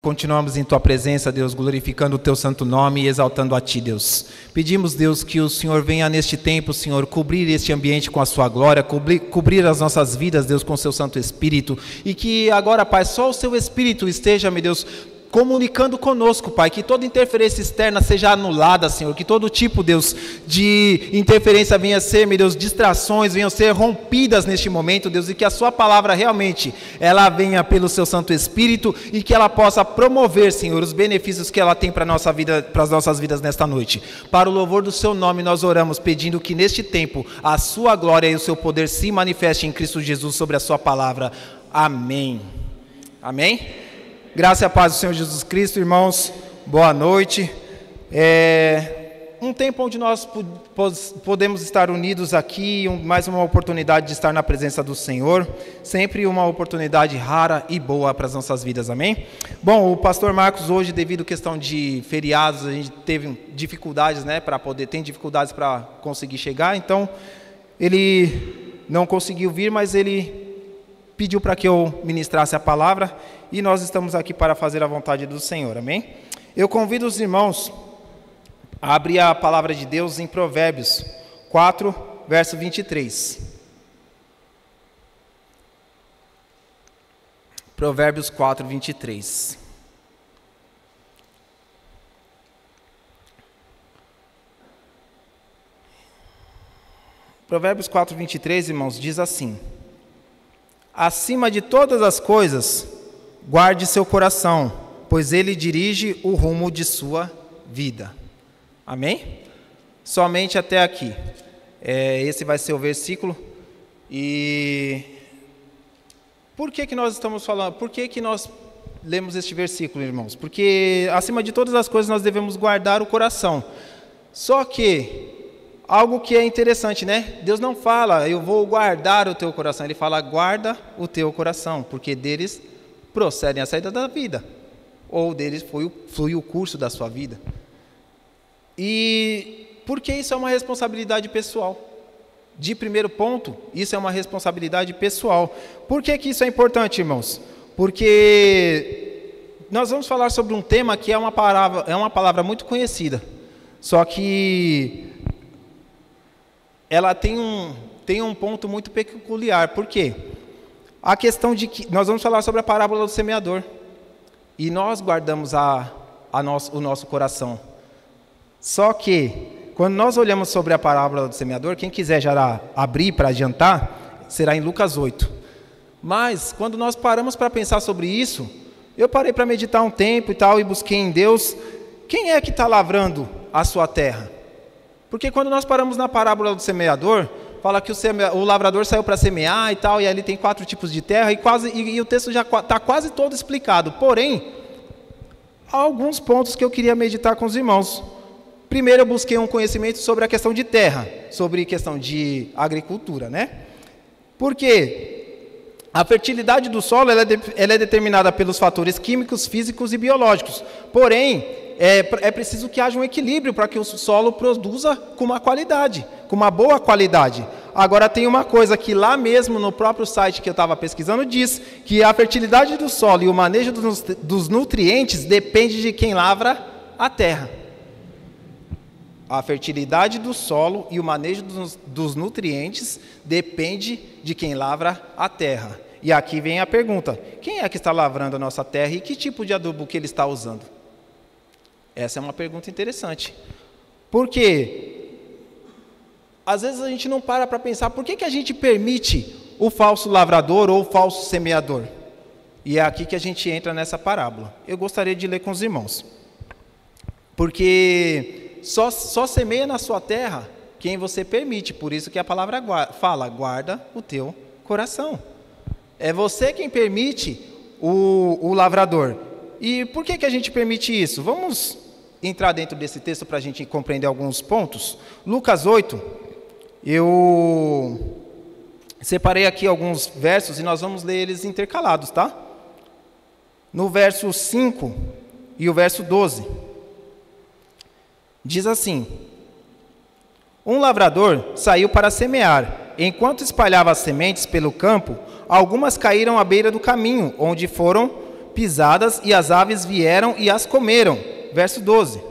Continuamos em Tua presença, Deus, glorificando o Teu santo nome e exaltando a Ti, Deus. Pedimos, Deus, que o Senhor venha neste tempo, Senhor, cobrir este ambiente com a Sua glória, cobrir as nossas vidas, Deus, com o Seu Santo Espírito. E que agora, Pai, só o Seu Espírito esteja, meu Deus, comunicando conosco, Pai, que toda interferência externa seja anulada, Senhor, que todo tipo, Deus, de interferência venha ser, meu Deus, distrações venham ser rompidas neste momento, Deus, e que a Sua palavra realmente, ela venha pelo Seu Santo Espírito e que ela possa promover, Senhor, os benefícios que ela tem para a nossa vida, para as nossas vidas nesta noite. Para o louvor do Seu nome nós oramos, pedindo que neste tempo a Sua glória e o Seu poder se manifestem em Cristo Jesus sobre a Sua palavra. Amém. Amém? Graça e a paz do Senhor Jesus Cristo, irmãos, boa noite. Um tempo onde nós podemos estar unidos aqui, mais uma oportunidade de estar na presença do Senhor, sempre uma oportunidade rara e boa para as nossas vidas, amém? Bom, o pastor Marcos hoje, devido à questão de feriados, a gente teve dificuldades, né, tem dificuldades para conseguir chegar, então ele não conseguiu vir, mas ele pediu para que eu ministrasse a palavra e nós estamos aqui para fazer a vontade do Senhor, amém? Eu convido os irmãos a abrir a palavra de Deus em Provérbios 4, verso 23. Provérbios 4, 23. Provérbios 4, 23, irmãos, diz assim: acima de todas as coisas, guarde seu coração, pois ele dirige o rumo de sua vida. Amém? Somente até aqui. Esse vai ser o versículo. E por que nós estamos falando? Por que nós lemos este versículo, irmãos? Porque acima de todas as coisas nós devemos guardar o coração. Só que algo que é interessante, né? Deus não fala, eu vou guardar o teu coração. Ele fala, guarda o teu coração, porque deles procedem a saída da vida, ou deles flui o curso da sua vida. E porque isso é uma responsabilidade pessoal. De primeiro ponto, isso é uma responsabilidade pessoal. Por que isso é importante, irmãos? Porque nós vamos falar sobre um tema que é uma palavra muito conhecida, só que ela tem um ponto muito peculiar. Por quê? A questão de que nós vamos falar sobre a parábola do semeador. E nós guardamos o nosso coração. Só que, quando nós olhamos sobre a parábola do semeador, quem quiser já abrir para adiantar, será em Lucas 8. Mas, quando nós paramos para pensar sobre isso, eu parei para meditar um tempo e tal, e busquei em Deus, quem é que está lavrando a sua terra? Porque quando nós paramos na parábola do semeador, fala que o lavrador saiu para semear e tal, e ali tem 4 tipos de terra, e o texto já está quase todo explicado. Porém, há alguns pontos que eu queria meditar com os irmãos. Primeiro, eu busquei um conhecimento sobre a questão de terra, sobre a questão de agricultura, né? Porque a fertilidade do solo ela é determinada pelos fatores químicos, físicos e biológicos. Porém, é preciso que haja um equilíbrio para que o solo produza com uma qualidade, com uma boa qualidade. Agora, tem uma coisa que lá mesmo no próprio site que eu estava pesquisando diz que a fertilidade do solo e o manejo dos nutrientes depende de quem lavra a terra. A fertilidade do solo e o manejo dos nutrientes depende de quem lavra a terra. E aqui vem a pergunta: quem é que está lavrando a nossa terra e que tipo de adubo que ele está usando? Essa é uma pergunta interessante. Porque às vezes a gente não para pensar por que a gente permite o falso lavrador ou o falso semeador. E é aqui que a gente entra nessa parábola. Eu gostaria de ler com os irmãos. Porque só semeia na sua terra quem você permite. Por isso que a palavra fala, guarda o teu coração. É você quem permite o lavrador. E por que a gente permite isso? Vamos entrar dentro desse texto para a gente compreender alguns pontos. Lucas 8, eu separei aqui alguns versos e nós vamos ler eles intercalados, tá? No verso 5 e o verso 12. Diz assim: um lavrador saiu para semear. Enquanto espalhava as sementes pelo campo, algumas caíram à beira do caminho, onde foram pisadas, e as aves vieram e as comeram. Verso 12.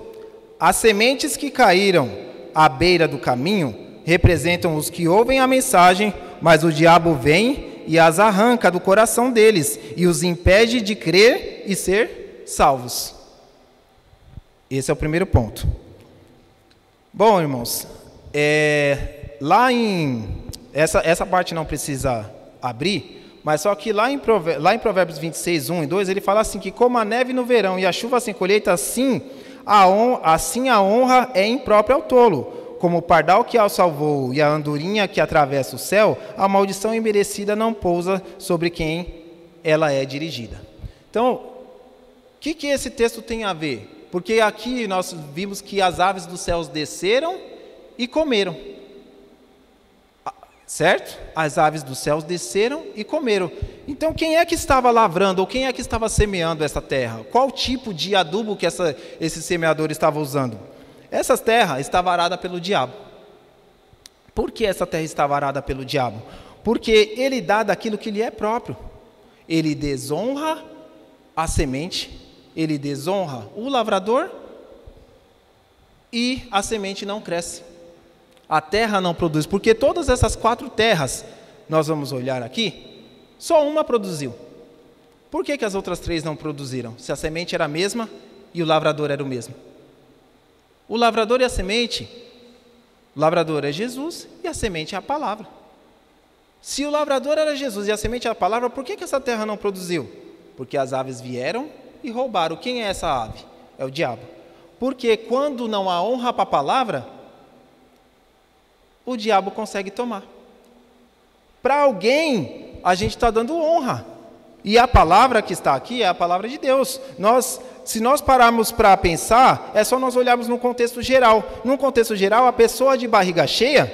As sementes que caíram à beira do caminho representam os que ouvem a mensagem, mas o diabo vem e as arranca do coração deles e os impede de crer e ser salvos. Esse é o primeiro ponto. Bom, irmãos, essa parte não precisa abrir, mas só que lá em Provérbios 26, 1 e 2, ele fala assim, que como a neve no verão e a chuva sem colheita, assim a honra é imprópria ao tolo. Como o pardal que alça o voo e a andorinha que atravessa o céu, a maldição imerecida não pousa sobre quem ela é dirigida. Então, o que esse texto tem a ver? Porque aqui nós vimos que as aves dos céus desceram e comeram. Certo? As aves dos céus desceram e comeram. Então, quem é que estava lavrando, ou quem é que estava semeando essa terra? Qual tipo de adubo que esse semeador estava usando? Essa terra estava arada pelo diabo. Por que essa terra estava arada pelo diabo? Porque ele dá daquilo que lhe é próprio. Ele desonra a semente, ele desonra o lavrador e a semente não cresce. A terra não produz, porque todas essas 4 terras, nós vamos olhar aqui, só uma produziu. Por que as outras 3 não produziram? Se a semente era a mesma e o lavrador era o mesmo. O lavrador e a semente, o lavrador é Jesus e a semente é a palavra. Se o lavrador era Jesus e a semente é a palavra, por que essa terra não produziu? Porque as aves vieram e roubaram. Quem é essa ave? É o diabo. Porque quando não há honra para a palavra, o diabo consegue tomar. Para alguém, a gente está dando honra. E a palavra que está aqui é a palavra de Deus. Se nós pararmos para pensar, é só nós olharmos no contexto geral. No contexto geral, a pessoa de barriga cheia,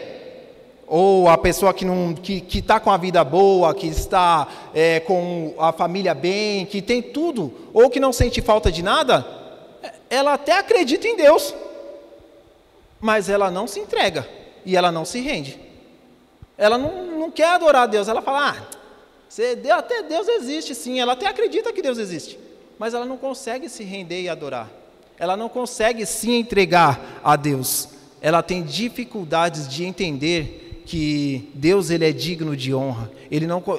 ou a pessoa que está com a vida boa, que está com a família bem, que tem tudo, ou que não sente falta de nada, ela até acredita em Deus, mas ela não se entrega e ela não se rende. Ela não quer adorar a Deus, ela fala, até Deus existe sim, ela até acredita que Deus existe, mas ela não consegue se render e adorar, ela não consegue se entregar a Deus, ela tem dificuldades de entender que Deus ele é digno de honra,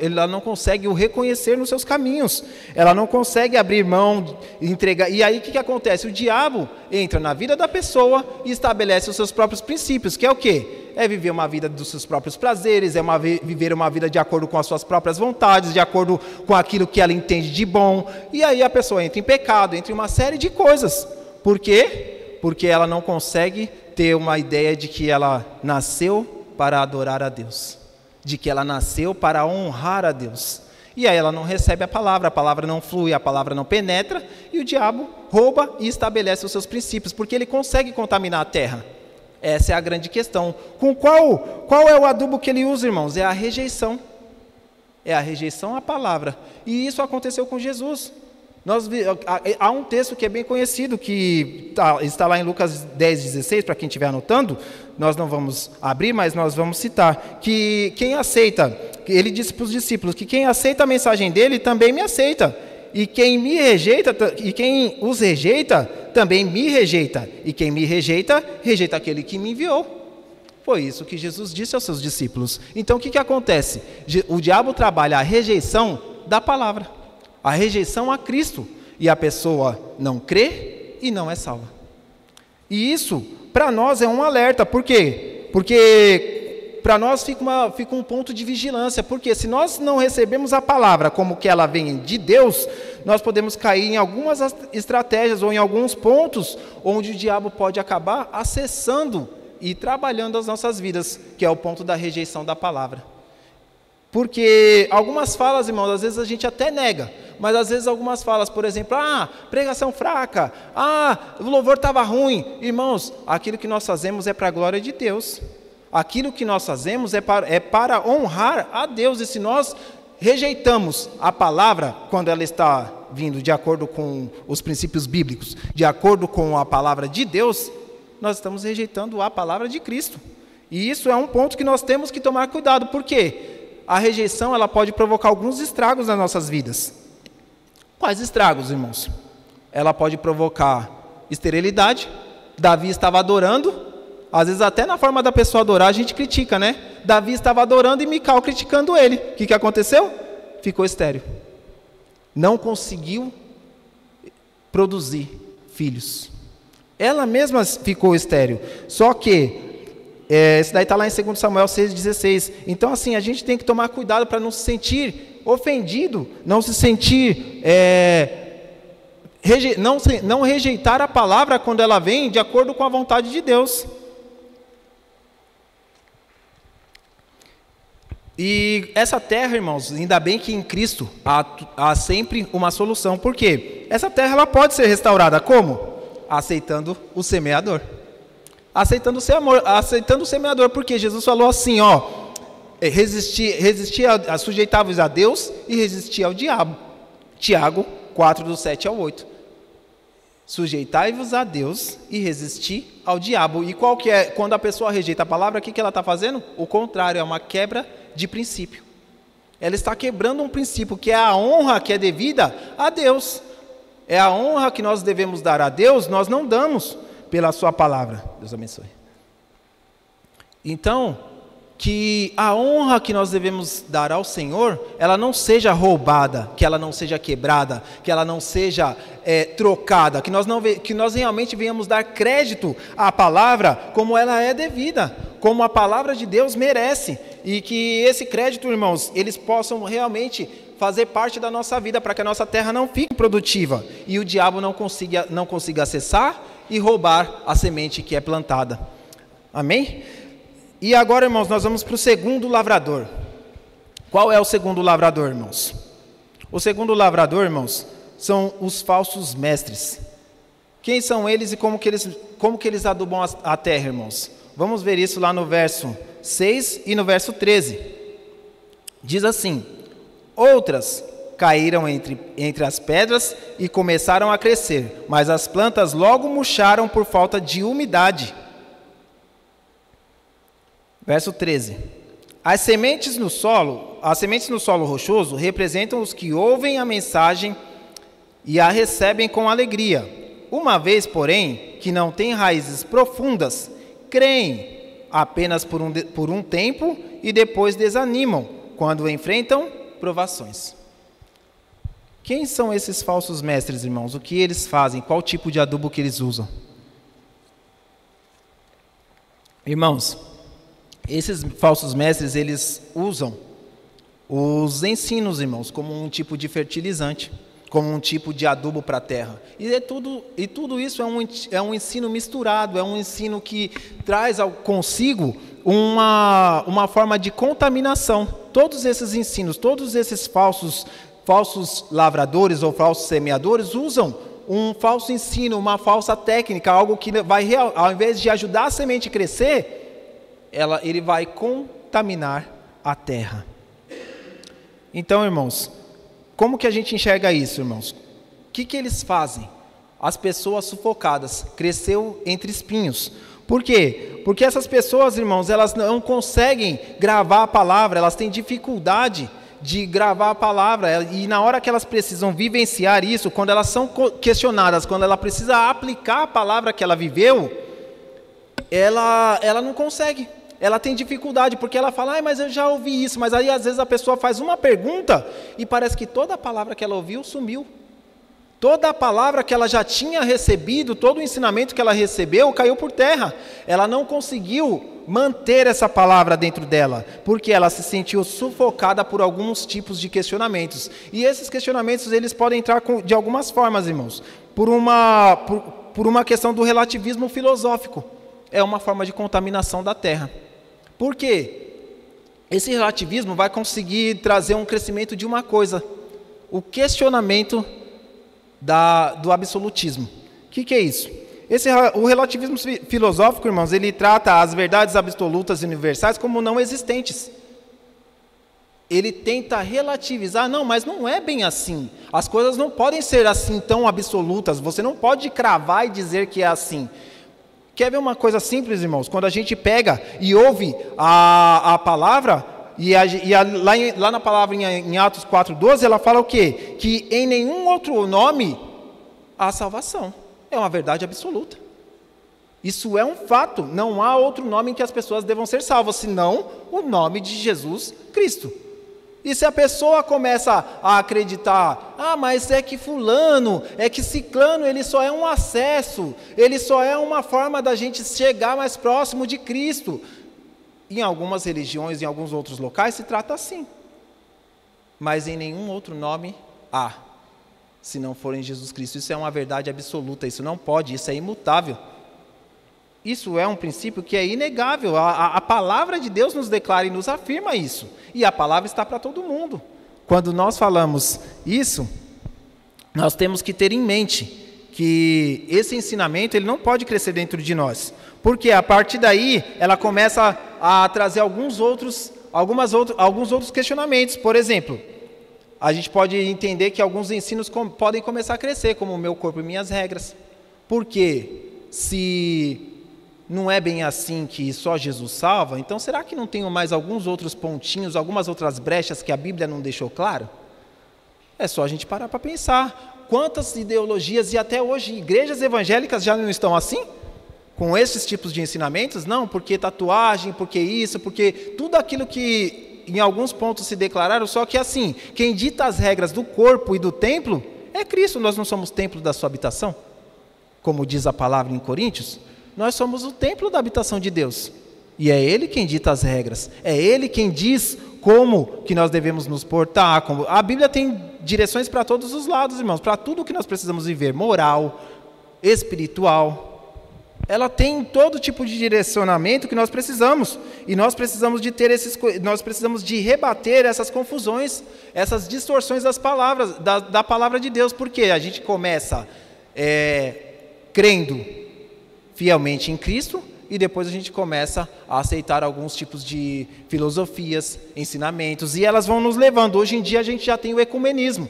ela não consegue o reconhecer nos seus caminhos, ela não consegue abrir mão, entregar, e aí o que acontece? O diabo entra na vida da pessoa e estabelece os seus próprios princípios, que é o quê? É viver uma vida dos seus próprios prazeres, viver uma vida de acordo com as suas próprias vontades, de acordo com aquilo que ela entende de bom, e aí a pessoa entra em pecado, entra em uma série de coisas. Por quê? Porque ela não consegue ter uma ideia de que ela nasceu para adorar a Deus, de que ela nasceu para honrar a Deus. E aí ela não recebe a palavra não flui, a palavra não penetra, e o diabo rouba e estabelece os seus princípios, porque ele consegue contaminar a terra. Essa é a grande questão. Com qual é o adubo que ele usa, irmãos? É a rejeição. É a rejeição à palavra. E isso aconteceu com Jesus. Há um texto que é bem conhecido, que está lá em Lucas 10:16, para quem estiver anotando, nós não vamos abrir, mas nós vamos citar, que quem aceita, ele disse para os discípulos, que quem aceita a mensagem dele também me aceita, e quem me rejeita, e quem os rejeita, também me rejeita, e quem me rejeita, rejeita aquele que me enviou. Foi isso que Jesus disse aos seus discípulos. Então o que acontece? O diabo trabalha a rejeição da palavra, a rejeição a Cristo, e a pessoa não crê e não é salva. E isso, para nós, é um alerta. Por quê? Porque para nós fica um ponto de vigilância, porque se nós não recebemos a palavra como que ela vem de Deus, nós podemos cair em algumas estratégias ou em alguns pontos onde o diabo pode acabar acessando e trabalhando as nossas vidas, que é o ponto da rejeição da palavra. Porque algumas falas, irmãos, às vezes a gente até nega, mas às vezes algumas falas, por exemplo, pregação fraca, o louvor estava ruim. Irmãos, aquilo que nós fazemos é para a glória de Deus. Aquilo que nós fazemos é para honrar a Deus. E se nós rejeitamos a palavra, quando ela está vindo de acordo com os princípios bíblicos, de acordo com a palavra de Deus, nós estamos rejeitando a palavra de Cristo. E isso é um ponto que nós temos que tomar cuidado. Por quê? A rejeição ela pode provocar alguns estragos nas nossas vidas. Quais estragos, irmãos? Ela pode provocar esterilidade. Davi estava adorando, às vezes até na forma da pessoa adorar a gente critica, né? Davi estava adorando e Mical criticando ele. O que aconteceu? Ficou estéril. Não conseguiu produzir filhos. Ela mesma ficou estéril. Só que, isso daí está lá em 2 Samuel 6,16. Então, assim, a gente tem que tomar cuidado para não se sentir ofendido, não se sentir, não rejeitar a palavra quando ela vem de acordo com a vontade de Deus. E essa terra, irmãos, ainda bem que em Cristo há sempre uma solução. Por quê? Essa terra ela pode ser restaurada. Como? Aceitando o semeador. Aceitando o semeador, porque Jesus falou assim, sujeitava-vos a Deus e resistia ao diabo. Tiago 4, do 7 ao 8. Sujeitai-vos a Deus e resisti ao diabo. E qual que é, quando a pessoa rejeita a palavra, o que ela está fazendo? O contrário, é uma quebra de princípio. Ela está quebrando um princípio, que é a honra que é devida a Deus. É a honra que nós devemos dar a Deus, nós não damos pela sua palavra. Deus abençoe. Então, que a honra que nós devemos dar ao Senhor, ela não seja roubada, que ela não seja quebrada, que ela não seja trocada, que nós realmente venhamos dar crédito à palavra como ela é devida, como a palavra de Deus merece, e que esse crédito, irmãos, eles possam realmente fazer parte da nossa vida, para que a nossa terra não fique produtiva, e o diabo não consiga acessar e roubar a semente que é plantada. Amém? E agora, irmãos, nós vamos para o segundo lavrador. Qual é o segundo lavrador, irmãos? O segundo lavrador, irmãos, são os falsos mestres. Quem são eles e como que eles adubam a terra, irmãos? Vamos ver isso lá no verso 6 e no verso 13. Diz assim: outras caíram entre as pedras e começaram a crescer, mas as plantas logo murcharam por falta de umidade. Verso 13. As sementes no solo rochoso representam os que ouvem a mensagem e a recebem com alegria. Uma vez, porém, que não têm raízes profundas, creem apenas por um tempo e depois desanimam quando enfrentam provações. Quem são esses falsos mestres, irmãos? O que eles fazem? Qual tipo de adubo que eles usam? Irmãos, esses falsos mestres, eles usam os ensinos, irmãos, como um tipo de fertilizante, como um tipo de adubo para a terra. E tudo isso é um ensino misturado, é um ensino que traz consigo uma forma de contaminação. Todos esses ensinos, todos esses falsos lavradores ou falsos semeadores usam um falso ensino, uma falsa técnica, algo que vai, ao invés de ajudar a semente a crescer, ele vai contaminar a terra. Então, irmãos, como que a gente enxerga isso, irmãos? O que eles fazem? As pessoas sufocadas, cresceu entre espinhos. Por quê? Porque essas pessoas, irmãos, elas não conseguem gravar a palavra, elas têm dificuldade de gravar a palavra, e na hora que elas precisam vivenciar isso, quando elas são questionadas, quando ela precisa aplicar a palavra que ela viveu, ela não consegue. Ela tem dificuldade, porque ela fala, mas eu já ouvi isso, mas aí às vezes a pessoa faz uma pergunta e parece que toda a palavra que ela ouviu sumiu. Toda a palavra que ela já tinha recebido, todo o ensinamento que ela recebeu caiu por terra. Ela não conseguiu manter essa palavra dentro dela, porque ela se sentiu sufocada por alguns tipos de questionamentos. E esses questionamentos, eles podem entrar de algumas formas, irmãos. Por uma questão do relativismo filosófico. É uma forma de contaminação da terra. Por quê? Esse relativismo vai conseguir trazer um crescimento de uma coisa: o questionamento do absolutismo. O que é isso? O relativismo filosófico, irmãos, ele trata as verdades absolutas e universais como não existentes. Ele tenta relativizar, não, mas não é bem assim. As coisas não podem ser assim tão absolutas, você não pode cravar e dizer que é assim. Quer ver uma coisa simples, irmãos? Quando a gente pega e ouve a palavra, Lá na palavra em Atos 4,12, ela fala o quê? Que em nenhum outro nome há salvação. É uma verdade absoluta. Isso é um fato. Não há outro nome em que as pessoas devam ser salvas, senão o nome de Jesus Cristo. E se a pessoa começa a acreditar, mas é que fulano, é que ciclano, ele só é um acesso, ele só é uma forma da gente chegar mais próximo de Cristo. Em algumas religiões, em alguns outros locais, se trata assim. Mas em nenhum outro nome há, se não for em Jesus Cristo. Isso é uma verdade absoluta, isso não pode, isso é imutável. Isso é um princípio que é inegável. A palavra de Deus nos declara e nos afirma isso. E a palavra está para todo mundo. Quando nós falamos isso, nós temos que ter em mente que esse ensinamento ele não pode crescer dentro de nós. Porque a partir daí, ela começa a trazer alguns outros questionamentos. Por exemplo, a gente pode entender que alguns ensinos podem começar a crescer, como o meu corpo e minhas regras. Porque se não é bem assim que só Jesus salva, então será que não tem mais alguns outros pontinhos, algumas outras brechas que a Bíblia não deixou claro? É só a gente parar para pensar. Quantas ideologias e até hoje igrejas evangélicas já não estão assim? Com esses tipos de ensinamentos? Não, porque tatuagem, porque isso, porque tudo aquilo que em alguns pontos se declararam, só que assim, quem dita as regras do corpo e do templo é Cristo. Nós não somos templo da sua habitação? Como diz a palavra em Coríntios, nós somos o templo da habitação de Deus. E é Ele quem dita as regras. É Ele quem diz como que nós devemos nos portar. A Bíblia tem direções para todos os lados, irmãos. Para tudo o que nós precisamos viver. Moral, espiritual. Ela tem todo tipo de direcionamento que nós precisamos. E nós precisamos de nós precisamos de rebater essas confusões, essas distorções das palavras, da palavra de Deus. Porque a gente começa crendo fielmente em Cristo, e depois a gente começa a aceitar alguns tipos de filosofias, ensinamentos, e elas vão nos levando. Hoje em dia a gente já tem o ecumenismo,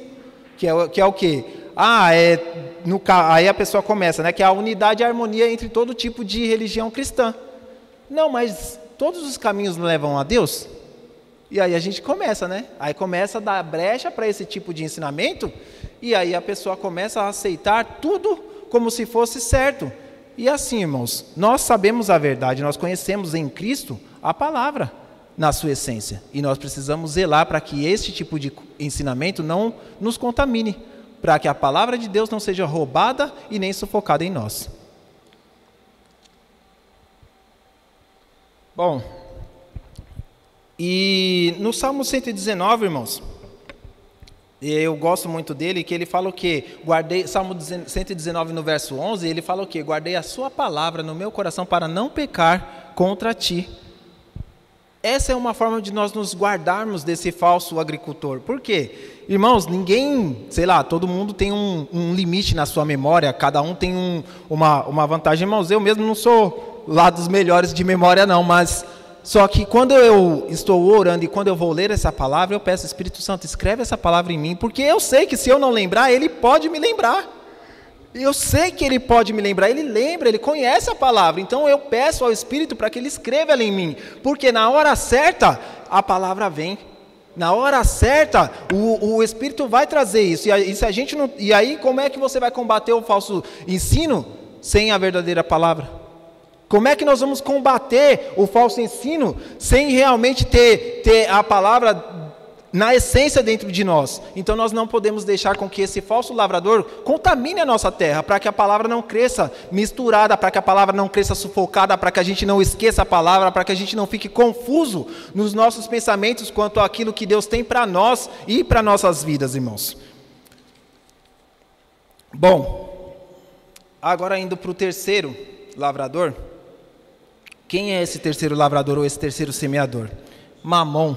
que é o quê? Aí a pessoa começa, que é a unidade e a harmonia entre todo tipo de religião cristã. Não, mas todos os caminhos levam a Deus? E aí a gente começa, Aí começa a dar brecha para esse tipo de ensinamento, e aí a pessoa começa a aceitar tudo como se fosse certo. E assim, irmãos, nós sabemos a verdade, nós conhecemos em Cristo a palavra na sua essência. E nós precisamos zelar para que este tipo de ensinamento não nos contamine, para que a palavra de Deus não seja roubada e nem sufocada em nós. Bom, e no Salmo 119, irmãos, eu gosto muito dele, que ele fala o quê? Salmo 119 no verso 11, ele fala o quê? Guardei a sua palavra no meu coração para não pecar contra ti. Essa é uma forma de nós nos guardarmos desse falso agricultor. Por quê? Irmãos, todo mundo tem um limite na sua memória, cada um tem uma vantagem. Irmãos, eu mesmo não sou lá dos melhores de memória não, mas só que quando eu estou orando e quando eu vou ler essa palavra, eu peço, Espírito Santo, escreve essa palavra em mim, porque eu sei que se eu não lembrar, Ele pode me lembrar. Eu sei que Ele pode me lembrar, Ele lembra, Ele conhece a palavra. Então eu peço ao Espírito para que Ele escreva ela em mim, porque na hora certa, a palavra vem. Na hora certa, o Espírito vai trazer isso. E aí, como é que você vai combater o falso ensino sem a verdadeira palavra? Como é que nós vamos combater o falso ensino sem realmente ter a palavra na essência dentro de nós? Então nós não podemos deixar com que esse falso lavrador contamine a nossa terra, para que a palavra não cresça misturada, para que a palavra não cresça sufocada, para que a gente não esqueça a palavra, para que a gente não fique confuso nos nossos pensamentos quanto àquilo que Deus tem para nós e para nossas vidas, irmãos. Bom, agora indo para o terceiro lavrador. Quem é esse terceiro lavrador ou esse terceiro semeador? Mamon.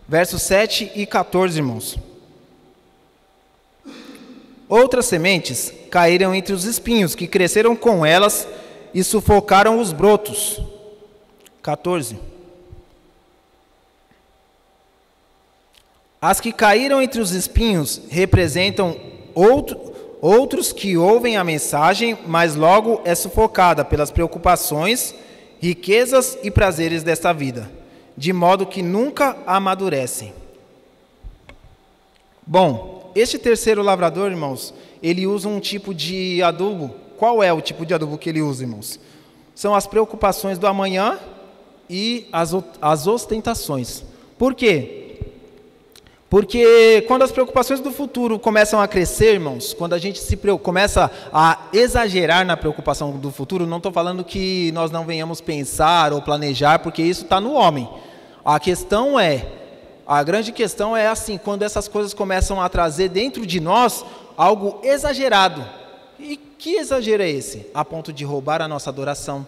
Versos 7 e 14, irmãos. Outras sementes caíram entre os espinhos, que cresceram com elas e sufocaram os brotos. 14. As que caíram entre os espinhos representam outros que ouvem a mensagem, mas logo é sufocada pelas preocupações, riquezas e prazeres desta vida. de modo que nunca amadurecem. Bom, este terceiro lavrador, irmãos, ele usa um tipo de adubo. Qual é o tipo de adubo que ele usa, irmãos? São as preocupações do amanhã e as ostentações. Por quê? Porque quando as preocupações do futuro começam a crescer, irmãos, quando a gente começa a exagerar na preocupação do futuro, não estou falando que nós não venhamos pensar ou planejar, porque isso está no homem. A grande questão é assim, quando essas coisas começam a trazer dentro de nós algo exagerado. E que exagero é esse? A ponto de roubar a nossa adoração,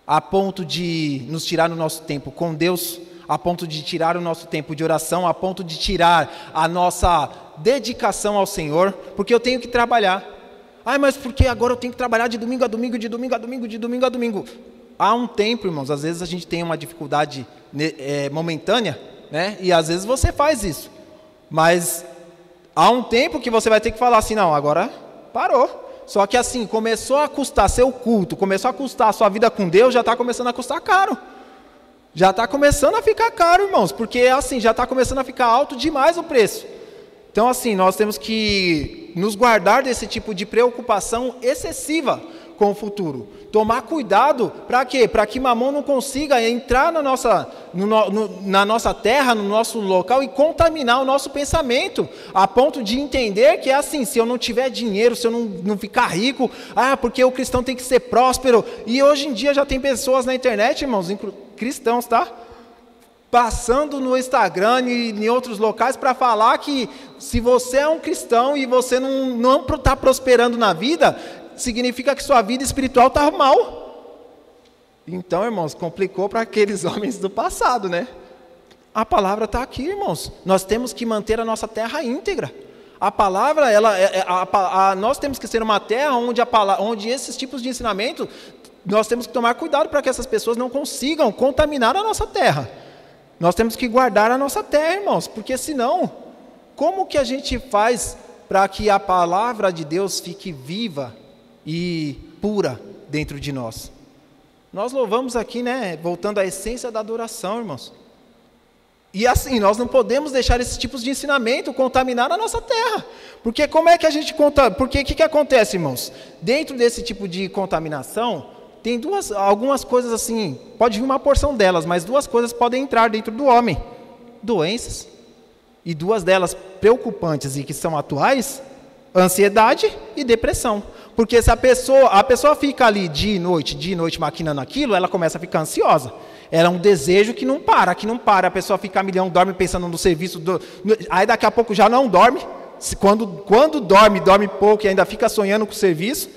a ponto de nos tirar o nosso tempo com Deus, a ponto de tirar o nosso tempo de oração, a ponto de tirar a nossa dedicação ao Senhor, porque eu tenho que trabalhar. Mas porque agora eu tenho que trabalhar de domingo a domingo, de domingo a domingo, de domingo a domingo. Há um tempo, irmãos, às vezes a gente tem uma dificuldade momentânea, né? E às vezes você faz isso. Mas há um tempo que você vai ter que falar assim, não, agora parou. Só que assim, começou a custar seu culto, começou a custar a sua vida com Deus, já está começando a custar caro. Já está começando a ficar caro, irmãos, porque assim, já está começando a ficar alto demais o preço. Então assim, nós temos que nos guardar desse tipo de preocupação excessiva com o futuro. Tomar cuidado, para quê? Para que Mamon não consiga entrar na nossa terra, no nosso local e contaminar o nosso pensamento, a ponto de entender que é assim, se eu não tiver dinheiro, se eu não ficar rico, porque o cristão tem que ser próspero. E hoje em dia já tem pessoas na internet, irmãos, cristãos, tá? Passando no Instagram e em outros locais para falar que se você é um cristão e você não está prosperando na vida, significa que sua vida espiritual está mal. Então, irmãos, complicou para aqueles homens do passado, né? A palavra está aqui, irmãos. Nós temos que manter a nossa terra íntegra. A palavra, nós temos que ser uma terra onde esses tipos de ensinamento, nós temos que tomar cuidado para que essas pessoas não consigam contaminar a nossa terra. Nós temos que guardar a nossa terra, irmãos, porque senão, como que a gente faz para que a palavra de Deus fique viva e pura dentro de nós? Nós louvamos aqui, né, voltando à essência da adoração, irmãos. E assim, nós não podemos deixar esses tipos de ensinamento contaminar a nossa terra. Porque como é que a gente porque o que acontece, irmãos? Dentro desse tipo de contaminação, tem algumas coisas assim, pode vir uma porção delas, mas duas coisas podem entrar dentro do homem. Doenças, e duas delas preocupantes e que são atuais, ansiedade e depressão. Porque se a pessoa fica ali dia e noite maquinando aquilo, ela começa a ficar ansiosa. Ela é um desejo que não para. A pessoa fica milhão, dorme pensando no serviço, aí daqui a pouco já não dorme. Quando dorme pouco e ainda fica sonhando com o serviço.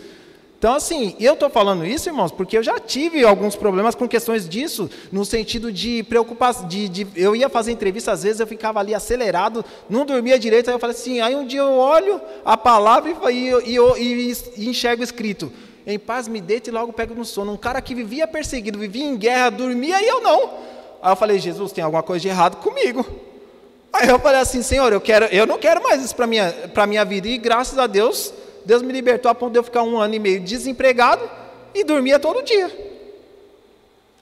Então assim, eu estou falando isso, irmãos, porque eu já tive alguns problemas com questões disso, no sentido de preocupação, eu ia fazer entrevista, às vezes eu ficava ali acelerado, não dormia direito, aí eu falei assim, aí um dia eu olho a palavra e enxergo escrito, em paz me deito e logo pego no sono. Um cara que vivia perseguido, vivia em guerra, dormia e eu não. Aí eu falei, Jesus, tem alguma coisa de errado comigo. Aí eu falei assim, Senhor, eu não quero mais isso para minha vida, e graças a Deus, Deus me libertou a ponto de eu ficar 1 ano e meio desempregado e dormia todo dia.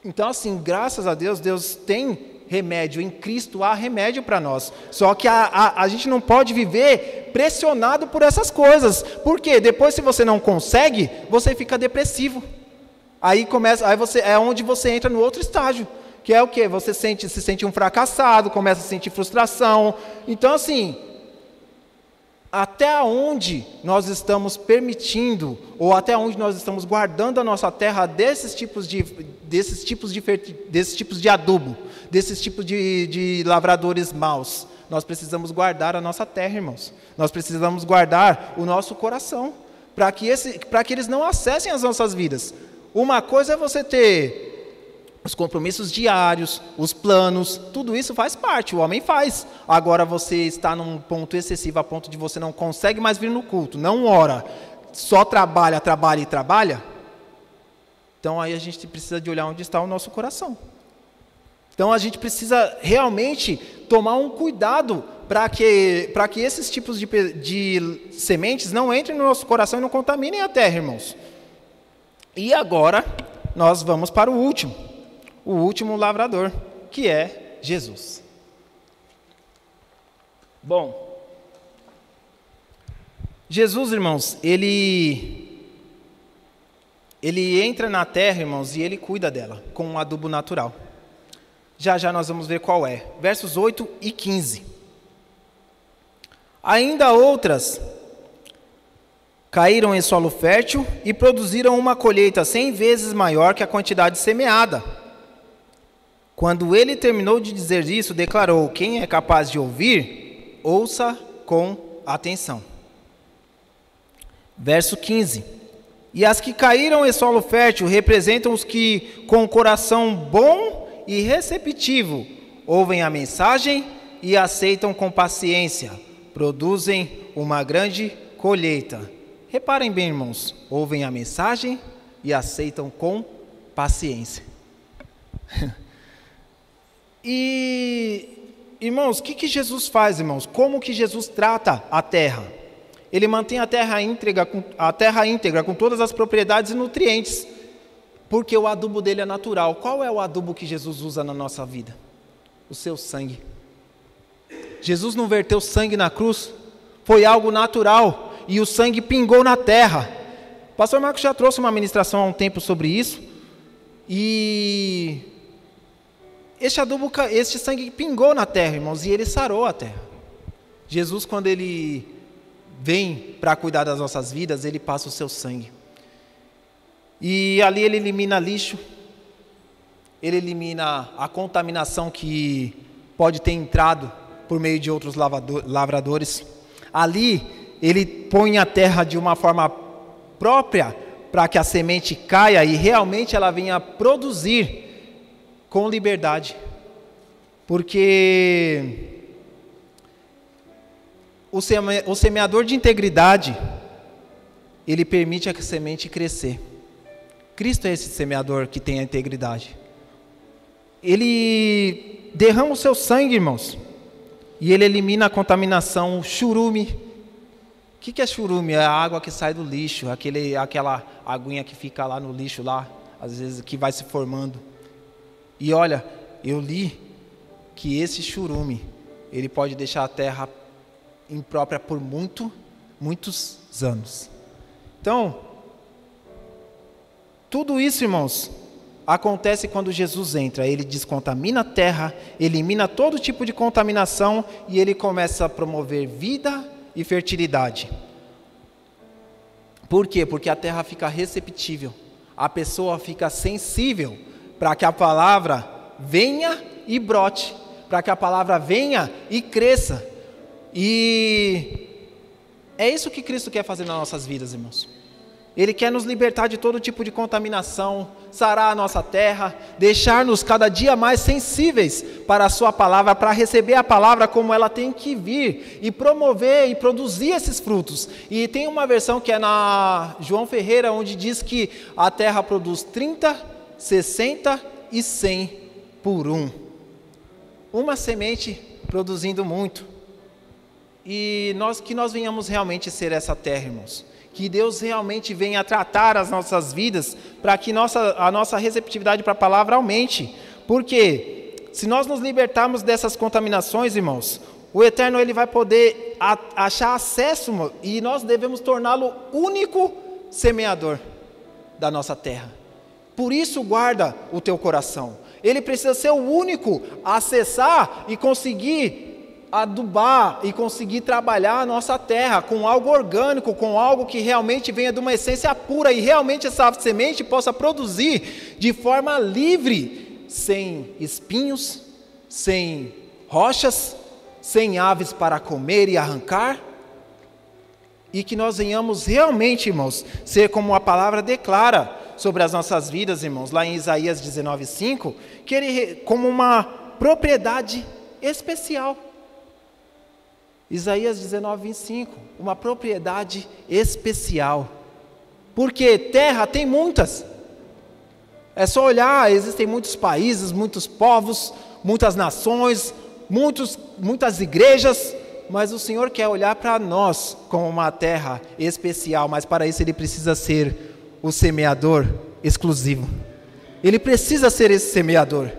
Então assim, graças a Deus, Deus tem remédio, em Cristo há remédio para nós. Só que a gente não pode viver pressionado por essas coisas. Por quê? Depois, se você não consegue, você fica depressivo. É onde você entra no outro estágio, que é o quê? Você se sente um fracassado, começa a sentir frustração. Então assim, até onde nós estamos permitindo, ou até onde nós estamos guardando a nossa terra desses tipos de adubo, desses tipos de lavradores maus? Nós precisamos guardar a nossa terra, irmãos. Nós precisamos guardar o nosso coração, para que eles não acessem as nossas vidas. Uma coisa é você ter os compromissos diários, os planos, tudo isso faz parte, o homem faz. Agora você está num ponto excessivo, a ponto de você não consegue mais vir no culto, não ora, só trabalha. Então aí a gente precisa de olhar onde está o nosso coração. Então a gente precisa realmente tomar um cuidado para que esses tipos de sementes não entrem no nosso coração e não contaminem a terra, irmãos. E agora nós vamos para o último lavrador, que é Jesus. Bom, Jesus, irmãos, ele entra na terra, irmãos, e ele cuida dela com um adubo natural. Já já nós vamos ver qual é. Versos 8 e 15. Ainda outras caíram em solo fértil e produziram uma colheita 100 vezes maior que a quantidade semeada. Quando ele terminou de dizer isso, declarou: quem é capaz de ouvir, ouça com atenção. Verso 15. E as que caíram em solo fértil representam os que, com o coração bom e receptivo, ouvem a mensagem e aceitam com paciência, produzem uma grande colheita. Reparem bem, irmãos, ouvem a mensagem e aceitam com paciência. E, irmãos, o que Jesus faz, irmãos? Como que Jesus trata a terra? Ele mantém a terra íntegra com todas as propriedades e nutrientes, porque o adubo dele é natural. Qual é o adubo que Jesus usa na nossa vida? O seu sangue. Jesus não verteu sangue na cruz, foi algo natural, e o sangue pingou na terra. O pastor Marcos já trouxe uma ministração há um tempo sobre isso, e este sangue pingou na terra, irmãos, e ele sarou a terra. Jesus, quando ele vem para cuidar das nossas vidas, ele passa o seu sangue. E ali ele elimina lixo, ele elimina a contaminação que pode ter entrado por meio de outros lavradores. Ali ele põe a terra de uma forma própria para que a semente caia e realmente ela venha produzir com liberdade. Porque o semeador de integridade, ele permite a semente crescer. Cristo é esse semeador que tem a integridade. Ele derrama o seu sangue, irmãos, e ele elimina a contaminação, o churume. O que é churume? É a água que sai do lixo, aquela aguinha que fica lá no lixo, lá, às vezes que vai se formando. E olha, eu li que esse churume, ele pode deixar a terra imprópria por muitos anos. Então, tudo isso, irmãos, acontece quando Jesus entra. Ele descontamina a terra, elimina todo tipo de contaminação e ele começa a promover vida e fertilidade. Por quê? Porque a terra fica receptível, a pessoa fica sensível para que a palavra venha e brote, para que a palavra venha e cresça. E é isso que Cristo quer fazer nas nossas vidas, irmãos. Ele quer nos libertar de todo tipo de contaminação, sarar a nossa terra, deixar-nos cada dia mais sensíveis para a sua palavra, para receber a palavra como ela tem que vir e promover e produzir esses frutos. E tem uma versão que é na João Ferreira, onde diz que a terra produz 30, 60 e 100 por um. Uma semente produzindo muito. E que nós venhamos realmente ser essa terra, irmãos. Que Deus realmente venha tratar as nossas vidas para que a nossa receptividade para a palavra aumente. Porque se nós nos libertarmos dessas contaminações, irmãos, o Eterno ele vai poder achar acesso e nós devemos torná-lo único semeador da nossa terra. Por isso guarda o teu coração. Ele precisa ser o único a acessar e conseguir adubar e conseguir trabalhar a nossa terra com algo orgânico, com algo que realmente venha de uma essência pura e realmente essa semente possa produzir de forma livre, sem espinhos, sem rochas, sem aves para comer e arrancar, e que nós venhamos realmente, irmãos, ser como a palavra declara sobre as nossas vidas, irmãos, lá em Isaías 19:5, que ele como uma propriedade especial. Isaías 19:25, uma propriedade especial. Porque terra tem muitas. É só olhar, existem muitos países, muitos povos, muitas nações, muitas igrejas, mas o Senhor quer olhar para nós como uma terra especial, mas para isso Ele precisa ser o semeador exclusivo. Ele precisa ser esse semeador.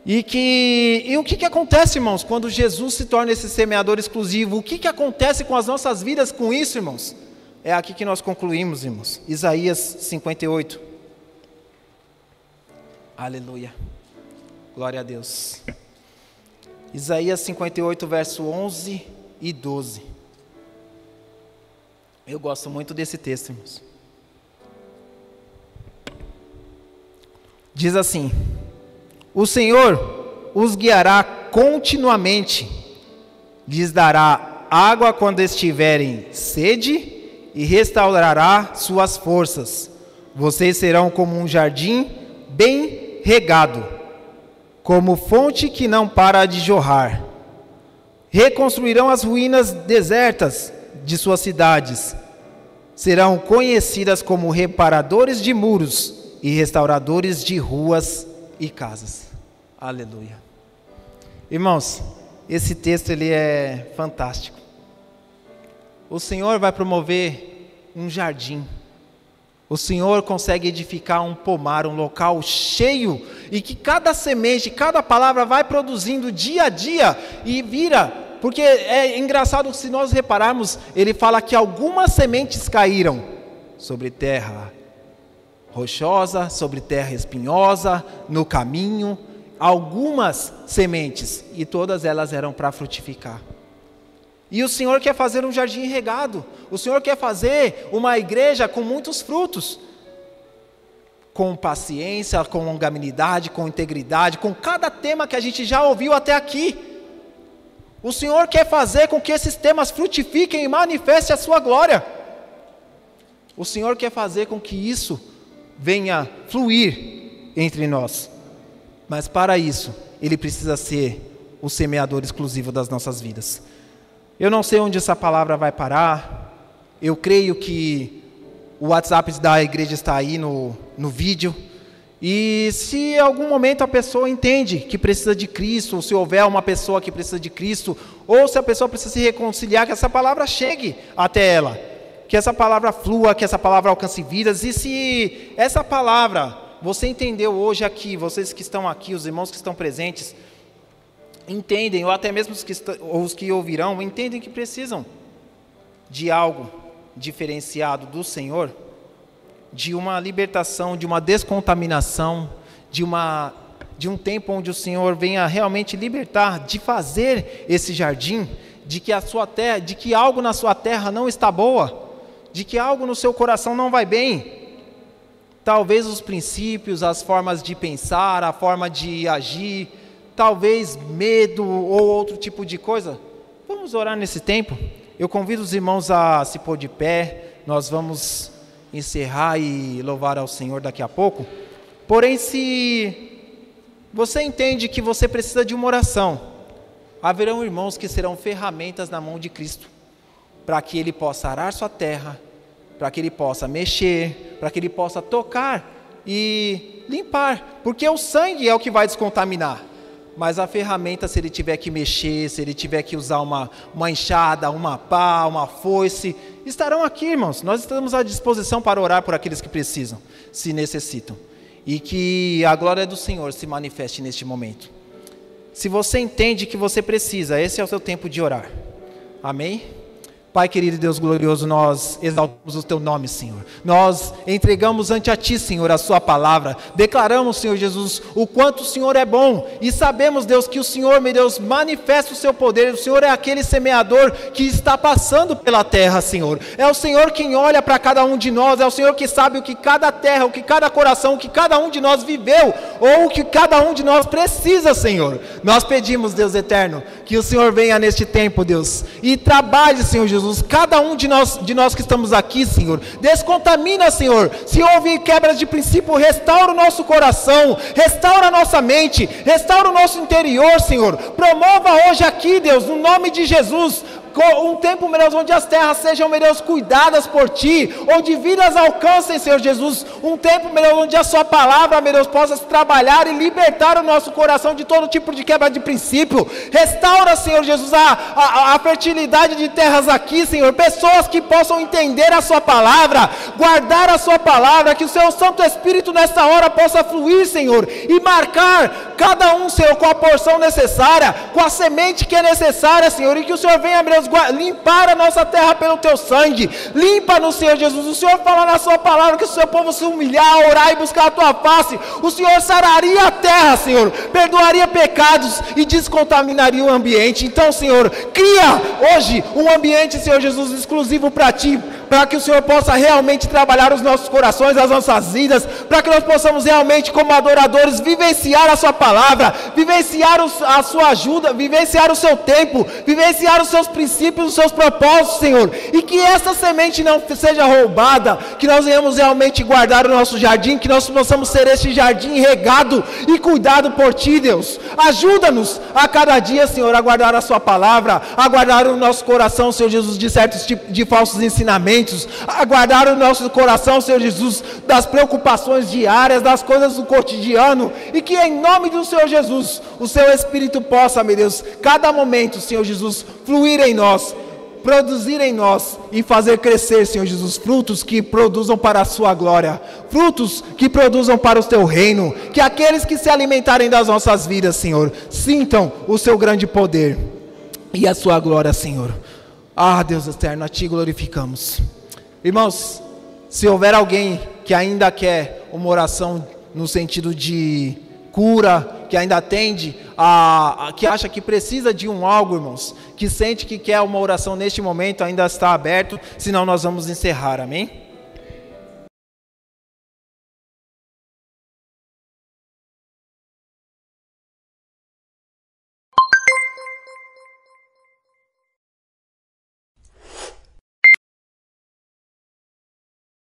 E o que acontece, irmãos, quando Jesus se torna esse semeador exclusivo? O que acontece com as nossas vidas com isso, irmãos? É aqui que nós concluímos, irmãos. Isaías 58. Aleluia. Glória a Deus. Isaías 58, verso 11 e 12. Eu gosto muito desse texto, irmãos. Diz assim: o Senhor os guiará continuamente, lhes dará água quando estiverem sede e restaurará suas forças. Vocês serão como um jardim bem regado, como fonte que não para de jorrar. Reconstruirão as ruínas desertas de suas cidades. Serão conhecidas como reparadores de muros e restauradores de ruas e casas. Aleluia. Irmãos, esse texto ele é fantástico. O Senhor vai promover um jardim. O Senhor consegue edificar um pomar, um local cheio, e que cada semente, cada palavra vai produzindo dia a dia e vira. Porque é engraçado, se nós repararmos, ele fala que algumas sementes caíram sobre terra rochosa, sobre terra espinhosa, no caminho, algumas sementes, e todas elas eram para frutificar. E o Senhor quer fazer um jardim regado, o Senhor quer fazer uma igreja com muitos frutos, com paciência, com longanimidade, com integridade, com cada tema que a gente já ouviu até aqui. O Senhor quer fazer com que esses temas frutifiquem e manifestem a sua glória. O Senhor quer fazer com que isso venha fluir entre nós. Mas para isso, Ele precisa ser o semeador exclusivo das nossas vidas. Eu não sei onde essa palavra vai parar. Eu creio que o WhatsApp da igreja está aí no vídeo. E se em algum momento a pessoa entende que precisa de Cristo, ou se houver uma pessoa que precisa de Cristo, ou se a pessoa precisa se reconciliar, que essa palavra chegue até ela, que essa palavra flua, que essa palavra alcance vidas. E se essa palavra, você entendeu hoje aqui, vocês que estão aqui, os irmãos que estão presentes, entendem, ou até mesmo os que ouvirão, entendem que precisam de algo diferenciado do Senhor, de uma libertação, de uma descontaminação, de um tempo onde o Senhor venha realmente libertar, de fazer esse jardim, de que a sua terra, de que algo na sua terra não está boa, de que algo no seu coração não vai bem. Talvez os princípios, as formas de pensar, a forma de agir, talvez medo ou outro tipo de coisa. Vamos orar nesse tempo. Eu convido os irmãos a se pôr de pé. Nós vamos encerrar e louvar ao Senhor daqui a pouco. Porém, se você entende que você precisa de uma oração, haverão irmãos que serão ferramentas na mão de Cristo, para que Ele possa arar sua terra, para que Ele possa mexer, para que Ele possa tocar e limpar, porque o sangue é o que vai descontaminar. Mas a ferramenta, se Ele tiver que mexer, se Ele tiver que usar uma enxada, uma pá, uma foice, estarão aqui, irmãos. Nós estamos à disposição para orar por aqueles que precisam, se necessitam. E que a glória do Senhor se manifeste neste momento. Se você entende que você precisa, esse é o seu tempo de orar. Amém? Pai querido e Deus glorioso, nós exaltamos o Teu nome, Senhor. Nós entregamos ante a Ti, Senhor, a Sua palavra. Declaramos, Senhor Jesus, o quanto o Senhor é bom. E sabemos, Deus, que o Senhor, meu Deus, manifesta o Seu poder. O Senhor é aquele semeador que está passando pela terra, Senhor. É o Senhor quem olha para cada um de nós. É o Senhor que sabe o que cada terra, o que cada coração, o que cada um de nós viveu, ou o que cada um de nós precisa, Senhor. Nós pedimos, Deus eterno, que o Senhor venha neste tempo, Deus, e trabalhe, Senhor Jesus, cada um de nós que estamos aqui, Senhor. Descontamina, Senhor. Se houve quebras de princípio, restaura o nosso coração, restaura a nossa mente, restaura o nosso interior, Senhor. Promova hoje aqui, Deus, no nome de Jesus, Um tempo, meu Deus, onde as terras sejam, meu Deus, cuidadas por Ti, onde vidas alcancem, Senhor Jesus. Um tempo, meu Deus, onde a Sua palavra, meu Deus, possa trabalhar e libertar o nosso coração de todo tipo de quebra de princípio. Restaura, Senhor Jesus, a fertilidade de terras aqui, Senhor. Pessoas que possam entender a Sua palavra, guardar a Sua palavra, que o Seu Santo Espírito nessa hora possa fluir, Senhor, e marcar cada um, Senhor, com a porção necessária, com a semente que é necessária, Senhor, e que o Senhor venha, meu Deus, limpar a nossa terra pelo Teu sangue. Limpa-nos, Senhor Jesus. O Senhor fala na Sua palavra que se o Seu povo se humilhar, orar e buscar a Tua face, o Senhor sararia a terra, Senhor, perdoaria pecados e descontaminaria o ambiente. Então, Senhor, cria hoje um ambiente, Senhor Jesus, exclusivo para Ti, para que o Senhor possa realmente trabalhar os nossos corações, as nossas vidas, para que nós possamos realmente, como adoradores, vivenciar a Sua palavra, vivenciar a Sua ajuda, vivenciar o Seu tempo, vivenciar os Seus princípios, os Seus propósitos, Senhor, e que essa semente não seja roubada, que nós venhamos realmente guardar o nosso jardim, que nós possamos ser este jardim regado e cuidado por Ti, Deus. Ajuda-nos a cada dia, Senhor, a guardar a Sua palavra, a guardar o nosso coração, Senhor Jesus, de certos tipos de falsos ensinamentos, a guardar o nosso coração, Senhor Jesus, das preocupações diárias, das coisas do cotidiano, e que em nome do Senhor Jesus, o Seu Espírito possa, meu Deus, cada momento, Senhor Jesus, fluir em nós, produzir em nós e fazer crescer, Senhor Jesus, frutos que produzam para a Sua glória, frutos que produzam para o Teu reino, que aqueles que se alimentarem das nossas vidas, Senhor, sintam o Seu grande poder e a Sua glória, Senhor. Ah, Deus eterno, a Ti glorificamos. Irmãos, se houver alguém que ainda quer uma oração no sentido de cura, que ainda atende, que acha que precisa de algo, irmãos, que sente que quer uma oração neste momento, ainda está aberto, senão nós vamos encerrar, amém?